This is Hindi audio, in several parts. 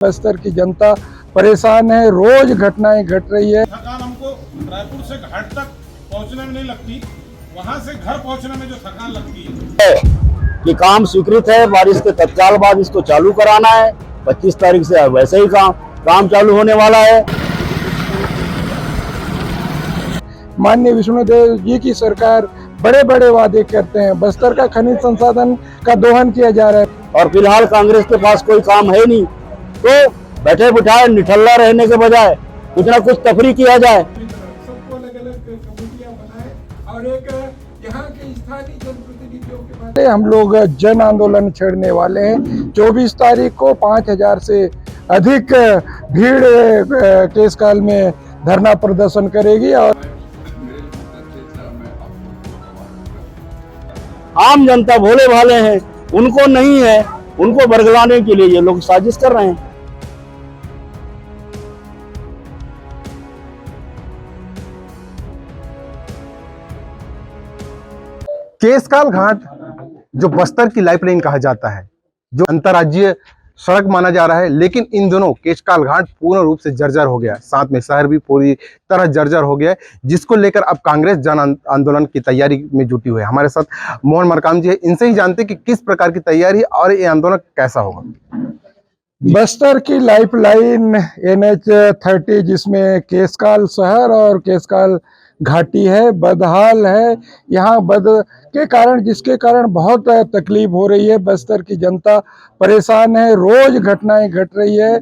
बस्तर की जनता परेशान है, रोज घटनाएं घट रही है। थकान हमको रायपुर से घाट तक पहुंचने में नहीं लगती, वहां से घर पहुंचने में जो थकान लगती है कि काम स्वीकृत है, बारिश के तत्काल बाद इसको चालू कराना है। 25 तारीख से वैसे ही काम चालू होने वाला है। माननीय विष्णुदेव जी की सरकार बड़े बड़े वादे करते हैं, बस्तर का खनिज संसाधन का दोहन किया जा रहा है और फिलहाल कांग्रेस के पास कोई काम है नहीं, तो बैठे बिठाए निठल्ला रहने के बजाय कुछ ना कुछ तफरी किया जाए। सबको अलग अलग कमेटियां बनाए और एक यहाँ के स्थानीय जनप्रतिनिधियों के बारे हम लोग जन आंदोलन छेड़ने वाले हैं। 24 तारीख को 5000 से अधिक भीड़ केसकाल में धरना प्रदर्शन करेगी और आम जनता भोले भाले हैं, उनको नहीं है, उनको बरगलाने के लिए ये लोग साजिश कर रहे हैं। केसकाल घाट जो बस्तर की लाइफलाइन कहा जाता है, जो अंतर्राज्यीय सड़क माना जा रहा है, लेकिन इन दिनों केसकाल घाट पूर्ण रूप से जर्जर हो गया है। साथ में शहर भी पूरी तरह जर्जर हो गया है, जिसको लेकर अब कांग्रेस जन आंदोलन की तैयारी में जुटी हुई है। हमारे साथ मोहन मरकाम जी है, इनसे ही जानते कि किस प्रकार की तैयारी है और ये आंदोलन कैसा होगा। बस्तर की लाइफलाइन NH-30 जिसमें केसकाल शहर और केसकाल घाटी है, बदहाल है। यहाँ बद के कारण जिसके कारण बहुत तकलीफ हो रही है, बस्तर की जनता परेशान है, रोज घटनाएं घट रही है,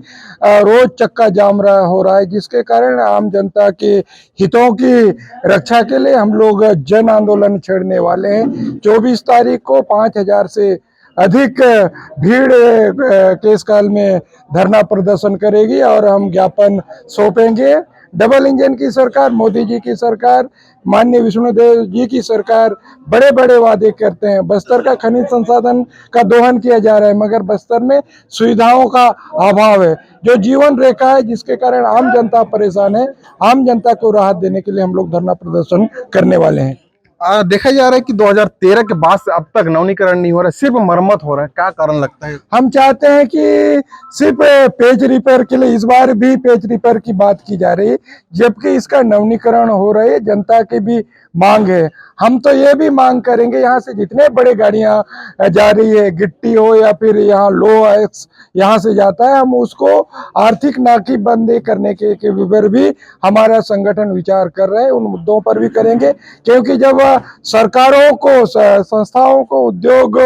रोज चक्का जाम हो रहा है, जिसके कारण आम जनता के हितों की रक्षा के लिए हम लोग जन आंदोलन छेड़ने वाले हैं। 24 तारीख को 5000 से अधिक भीड़ केसकाल में धरना प्रदर्शन करेगी और हम ज्ञापन सौंपेंगे। डबल इंजन की सरकार, मोदी जी की सरकार, माननीय विष्णुदेव जी की सरकार बड़े बड़े वादे करते हैं, बस्तर का खनिज संसाधन का दोहन किया जा रहा है, मगर बस्तर में सुविधाओं का अभाव है, जो जीवन रेखा है, जिसके कारण आम जनता परेशान है। आम जनता को राहत देने के लिए हम लोग धरना प्रदर्शन करने वाले हैं। देखा जा रहा है कि 2013 के बाद से अब तक नवीनीकरण नहीं हो रहा है, सिर्फ मरम्मत हो रहा है। क्या कारण लगता है? हम चाहते हैं कि सिर्फ पेज रिपेयर के लिए इस बार भी पेज रिपेयर की बात की जा रही है, जबकि इसका नवीनीकरण हो रहा है। जनता की भी मांग है। हम तो ये भी मांग करेंगे, यहाँ से जितने बड़े गाड़ियां जा रही है, गिट्टी हो या फिर यहाँ लो एक्स यहाँ से जाता है, हम उसको आर्थिक नाकेबंदी करने के ऊपर भी हमारा संगठन विचार कर रहे हैं। उन मुद्दों पर भी करेंगे, क्योंकि जब सरकारों को, संस्थाओं को उद्योग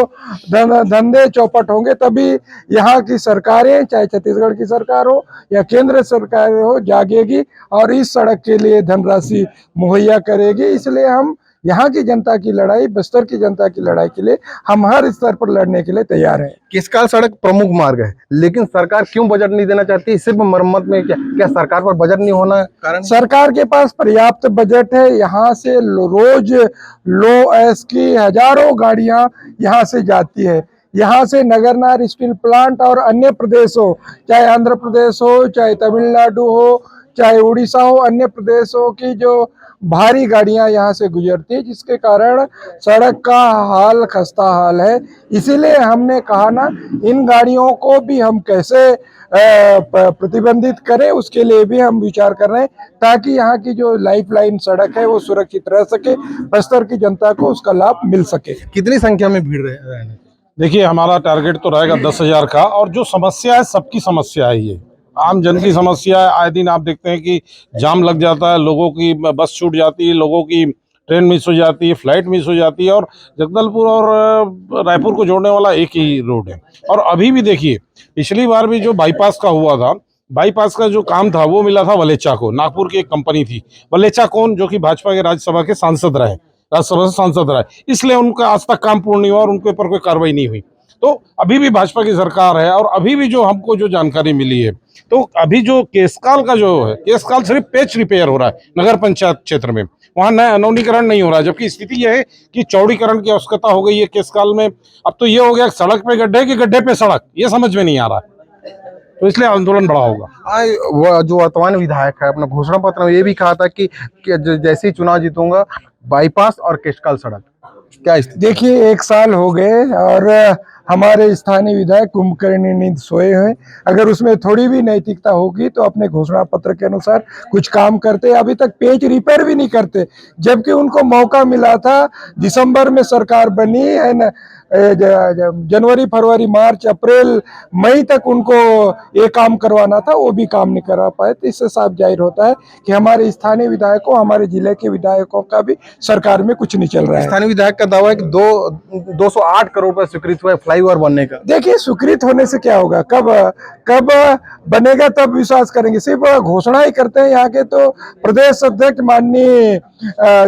धंधे चौपट होंगे, तभी यहाँ की सरकारें, चाहे छत्तीसगढ़ की सरकार हो या केंद्र सरकार हो, जागेगी और इस सड़क के लिए धनराशि मुहैया करेगी। इसलिए हम यहाँ की जनता की लड़ाई, बस्तर की जनता की लड़ाई के लिए हम हर स्तर पर लड़ने के लिए तैयार हैं। केसकाल सड़क प्रमुख मार्ग है, लेकिन सरकार क्यों बजट नहीं देना चाहती? सिर्फ मरम्मत में क्या सरकार पर बजट नहीं होना कारण? सरकार के पास पर्याप्त बजट है। यहाँ से रोज लो एस की हजारों गाड़ियां यहाँ से जाती है। यहाँ से नगरनार स्टील प्लांट और अन्य प्रदेश हो, चाहे आंध्र प्रदेश हो, चाहे तमिलनाडु हो, चाहे उड़ीसा हो, अन्य प्रदेशों की जो भारी गाड़ियां यहाँ से गुजरती है, जिसके कारण सड़क का हाल खस्ता हाल है। इसीलिए हमने कहा ना, इन गाड़ियों को भी हम कैसे प्रतिबंधित करें, उसके लिए भी हम विचार कर रहे हैं, ताकि यहाँ की जो लाइफलाइन सड़क है वो सुरक्षित रह सके, बस्तर की जनता को उसका लाभ मिल सके। कितनी संख्या में भीड़ रहने? देखिए, हमारा टारगेट तो रहेगा 10,000 का, और जो समस्या है सबकी समस्या है, ये आम जन की समस्या है। आए दिन आप देखते हैं कि जाम लग जाता है, लोगों की बस छूट जाती है, लोगों की ट्रेन मिस हो जाती है, फ्लाइट मिस हो जाती है, और जगदलपुर और रायपुर को जोड़ने वाला एक ही रोड है। और अभी भी देखिए, पिछली बार भी जो बाईपास का हुआ था, बाईपास का जो काम था वो मिला था वलेचा को, नागपुर की एक कंपनी थी वलेचा कौन, जो कि भाजपा के राज्यसभा के सांसद रहे, राज्यसभा से सांसद रहे, इसलिए उनका आज तक काम पूर्ण नहीं हुआ और उनके ऊपर कोई कार्रवाई नहीं हुई। तो अभी भी भाजपा की सरकार है, और अभी भी जो हमको जो जानकारी मिली है, तो अभी जो केसकाल का जो है, केसकाल सिर्फ पेच रिपेयर हो रहा है नगर पंचायत क्षेत्र में, वहाँ नवीनीकरण नहीं हो रहा है। जबकि स्थिति यह है कि चौड़ीकरण की आवश्यकता हो गई है केसकाल में। अब तो ये हो गया सड़क पे गड्ढे कि गड्ढे पे सड़क, ये समझ में नहीं आ रहा है, तो इसलिए आंदोलन बड़ा होगा। वो जो वर्तमान विधायक है, अपना घोषणा पत्र में ये भी कहा था कि जैसे ही चुनाव जीतूंगा बाईपास और केसकाल सड़क, क्या स्थिति? देखिए 1 साल हो गए और हमारे स्थानीय विधायक कुंभकर्ण नींद सोए हैं। अगर उसमें थोड़ी भी नैतिकता होगी तो अपने घोषणा पत्र के अनुसार कुछ काम करते। अभी तक पेज रिपेयर भी नहीं करते, जबकि उनको मौका मिला था। दिसंबर में सरकार बनी है न, जनवरी फरवरी मार्च अप्रैल मई तक उनको ये काम करवाना था, वो भी काम नहीं करवा पाए। तो इससे साफ जाहिर होता है कि हमारे स्थानीय विधायकों, हमारे जिले के विधायकों का भी सरकार में कुछ नहीं चल रहा है। स्थानीय विधायक का दावा है कि 208 करोड़ रुपए स्वीकृत हुआ है फ्लाईओवर बनने का। देखिए स्वीकृत होने से क्या होगा, कब बनेगा तब विश्वास करेंगे। सिर्फ घोषणा ही करते हैं। यहाँ के तो प्रदेश अध्यक्ष माननीय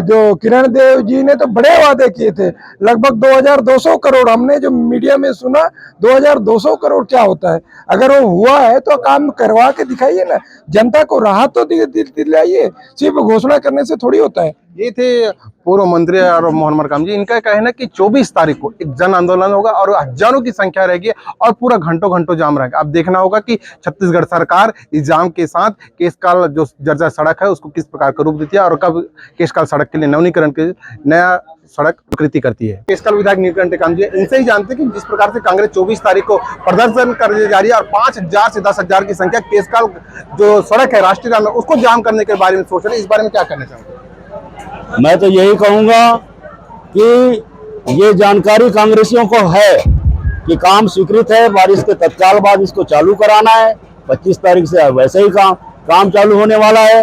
जो किरण देव जी ने तो बड़े वादे किए थे, लगभग 2200 करोड़। हमने जो मीडिया में सुना 2200 करोड़ क्या होता है। अगर वो हुआ है तो काम करवा के दिखाइए ना, जनता को राहत तो दिलाइए। सिर्फ घोषणा करने से थोड़ी होता है। ये थे पूर्व मंत्री और मोहन मरकाम जी। इनका कहना है कि 24 तारीख को एक जन आंदोलन होगा और हजारों की संख्या रहेगी और पूरा घंटों घंटों जाम रहेगा। अब देखना होगा कि छत्तीसगढ़ सरकार इस जाम के साथ केशकाल जो जर्जर सड़क है उसको किस प्रकार का रूप देती है और कब केशकाल सड़क के लिए नवीनीकरण के नया सड़क स्वीकृति करती है। केशकाल विधायक नीलकंठ टेकाम जी इनसे ही जानते हैं कि जिस प्रकार से कांग्रेस 24 तारीख को प्रदर्शन करने जा रही है और 5000 से 10,000 की संख्या केशकाल जो सड़क है राष्ट्रीय राजमार्ग उसको जाम करने के बारे में सोच रहे हैं, इस बारे में क्या कहना चाहोगे? मैं तो यही कहूंगा कि ये जानकारी कांग्रेसियों को है कि काम स्वीकृत है, बारिश के तत्काल बाद इसको चालू कराना है। 25 तारीख से वैसे ही काम चालू होने वाला है।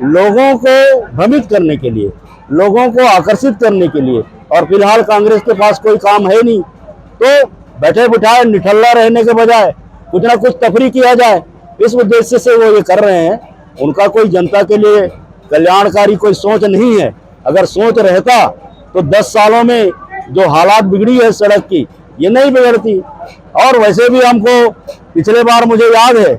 लोगों को भ्रमित करने के लिए, लोगों को आकर्षित करने के लिए, और फिलहाल कांग्रेस के पास कोई काम है नहीं, तो बैठे बिठाए निठल्ला रहने के बजाय कुछ ना कुछ तफरी किया जाए, इस उद्देश्य से वो ये कर रहे हैं। उनका कोई जनता के लिए कल्याणकारी कोई सोच नहीं है। अगर सोच रहता तो 10 सालों में जो हालात बिगड़ी है सड़क की, ये नहीं बिगड़ती। और वैसे भी हमको पिछले बार मुझे याद है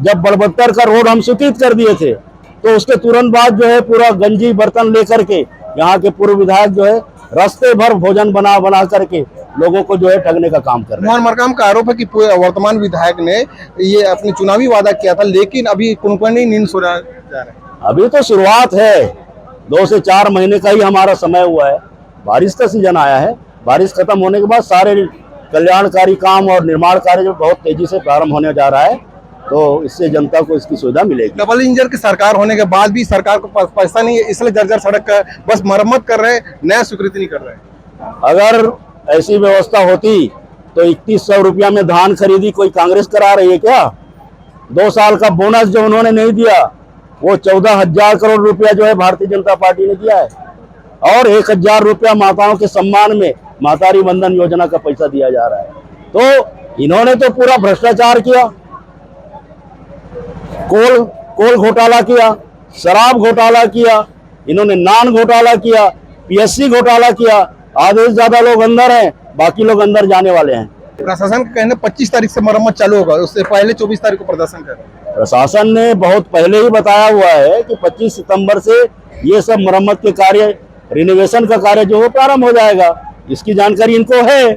जब बड़बत्तर का रोड हम स्वीकृत कर दिए थे, तो उसके तुरंत बाद जो है पूरा गंजी बर्तन लेकर के यहाँ के पूर्व विधायक जो है रास्ते भर भोजन बना करके लोगों को जो है ठगने का काम कर रहे हैं। मोहन मरकाम का आरोप है कि वर्तमान विधायक ने ये अपनी चुनावी वादा किया था, लेकिन अभी कुंभकर्ण नींद सो जा रहा है। अभी तो शुरुआत है, 2 से 4 महीने का ही हमारा समय हुआ है। बारिश का सीजन आया है, बारिश खत्म होने के बाद सारे कल्याणकारी काम और निर्माण कार्य जो बहुत तेजी से प्रारंभ होने जा रहा है, तो इससे जनता को इसकी सुविधा मिलेगी। डबल इंजन की सरकार होने के बाद भी सरकार को पैसा नहीं है, इसलिए जर्जर सड़क का बस मरम्मत कर रहे हैं, नया स्वीकृति नहीं कर रहे हैं। अगर ऐसी व्यवस्था होती तो 2100 रुपया में धान खरीदी कोई कांग्रेस करा रही है क्या? 2 साल का बोनस जो उन्होंने नहीं दिया वो 14,000 करोड़ रुपया जो है भारतीय जनता पार्टी ने दिया है, और 1,000 रुपया माताओं के सम्मान में मातारी वंदन योजना का पैसा दिया जा रहा है। तो इन्होंने तो पूरा भ्रष्टाचार किया, कोल घोटाला किया, शराब घोटाला किया, इन्होंने नान घोटाला किया, पीएससी घोटाला किया। आधे से ज्यादा लोग अंदर हैं, बाकी लोग अंदर जाने वाले हैं। प्रशासन का कहना 25 तारीख से मरम्मत चालू होगा, उससे पहले 24 तारीख को प्रदर्शन कर रहे हैं। प्रशासन ने बहुत पहले ही बताया हुआ है कि 25 सितंबर से ये सब मरम्मत के कार्य, रिनोवेशन का कार्य जो है प्रारंभ हो जाएगा। इसकी जानकारी इनको है।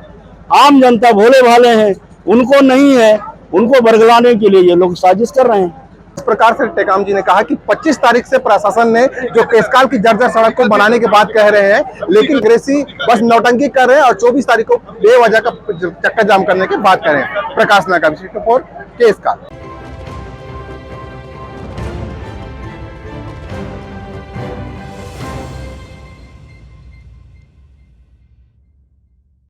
आम जनता भोले भाले हैं, उनको नहीं है। उनको बरगलाने के लिए ये लोग साजिश कर रहे हैं। इस प्रकार से टेकाम जी ने कहा कि 25 तारीख से प्रशासन ने जो केशकाल की जर्जर सड़क को बनाने की बात कह रहे हैं, लेकिन कांग्रेसी बस नौटंकी कर रहे हैं और 24 तारीख को बेवजह का चक्का जाम करने की बात कर रहे हैं। प्रकाश नाका, केशकाल।